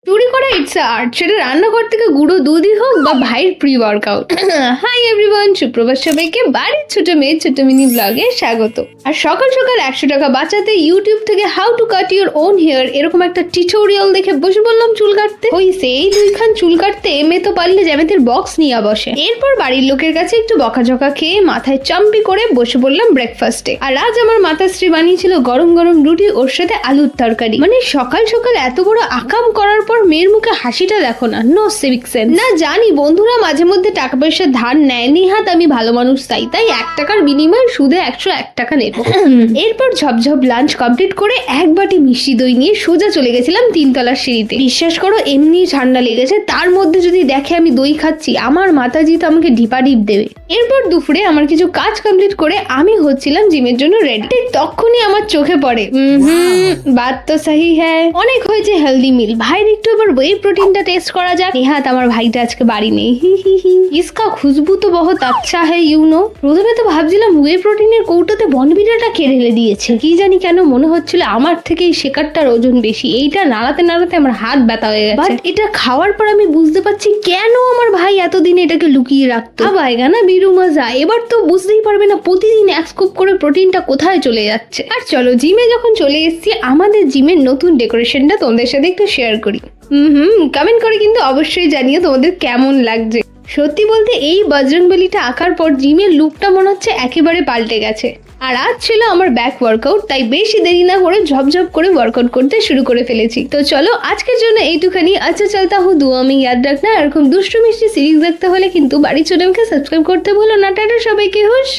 চুরি করা it's art, সেটা রান্নাঘর থেকে গুঁড়ো দুধই হোক বা ভাইয়ের প্রি ওয়ার্কআউট। হাই এভরিওয়ান, সুপ্রভাত সবাইকে বাড়ির ছোট মেয়ে ছোট মিনি ব্লগে স্বাগত। আর সকাল সকাল 100 টাকা বাঁচাতে ইউটিউব থেকে how to cut your own hair এরকম একটা টিউটোরিয়াল দেখে বসে বললাম চুল কাটতে। হইছে এই দুইখান চুল কাটতে মেয়ে তো পারলে জ্যামিতির বক্স নিয়ে বসে। এরপর বাড়ির লোকের কাছে একটু বকাঝকা খেয়ে মাথায় চাম্পি করে বসে পড়লাম ব্রেকফাস্টে। আর আজ আমার মাতাশ্রী বানিয়েছিল গরম গরম রুটি, ওর সাথে আলুর তরকারি। মানে সকাল সকাল এত বড় আকাম করার পর মেয়ের মুখে হাসিটা দেখো না, নো সিভিক সেন্স। না জানি বন্ধুরা মাঝে মধ্যে টাকা পয়সা ধার নেয়, নিহাত আমি ভালো মানুষ তাই 1 টাকার বিনিময়ে সুদে 101 টাকা নেব। এরপর ঝপঝপ লাঞ্চ কমপ্লিট করে এক বাটি মিষ্টি দই নিয়ে সোজা চলে গেছিলাম 3 তলার সিঁড়িতে। বিশ্বাস করো এমনি ঠান্ডা লেগেছে, তার মধ্যে যদি দেখে আমি দই খাচ্ছি আমার মাতাজি তো আমাকে ঢিপাঢিপ দেবে। এরপর দুপুরে আমার কিছু কাজ কমপ্লিট করে আমি হচ্ছিলাম জিমের জন্য রেডি। ঠিক তখনই আমার চোখে পড়ে বাত তো সহি হ্যাঁ, অনেক হয়েছে হেলদি মিল, ভাইয়ের একটু এবার ওয়ে প্রোটিনটা টেস্ট করা যাক। নেহাত আমার ভাইটা আজকে বাড়ি নেই, ইসকা খুশবু তো বহুত আচ্ছা হ্যাঁ ইউ নো। প্রথমে তো ভাবছিলাম ওয়ে প্রোটিনের কৌটোতে বনবিটাটা কে ঢেলে দিয়েছে, কি জানি কেন মনে হচ্ছিল আমার থেকে এই শেকারটার ওজন বেশি। এইটা নাড়াতে নাড়াতে আমার হাত ব্যথা হয়ে গেছে। বাট এটা খাওয়ার পর আমি বুঝতে পারছি কেন আমার ভাই এতদিন এটাকে লুকিয়ে রাখতো। আবাইগা না বিরু মজা, এবার তো বুঝতেই পারবে না প্রতিদিন 1 স্কুপ করে প্রোটিনটা কোথায় চলে যাচ্ছে। আর চলো জিমে যখন চলে এসেছি আমাদের জিমের নতুন ডেকোরেশনটা তোমাদের সাথে একটু শেয়ার করি। কমেন্ট করে কিন্তু অবশ্যই জানিও তোমাদের কেমন লাগছে। সত্যি বলতে এই বজরংবলীটা আঁকার পর জিমের লুকটা মনে হচ্ছে একেবারে পাল্টে গেছে। আর আজ ছিল আমার ব্যাক ওয়ার্কআউট, তাই বেশি দেরি না করে ঝপঝপ করে ওয়ার্কআউট করতে শুরু করে ফেলেছি। তো চলো আজকের জন্য এইটুখানি। আচ্ছা চলতা হু দুয়া আমি ইয়াদ রাখনা। এরকম দুষ্টু মিষ্টি সিরিজ দেখতে হলে কিন্তু বাড়ির ছোট মেয়েকে সাবস্ক্রাইব করতে ভুলো না। টাটা সবাইকে, হুশ।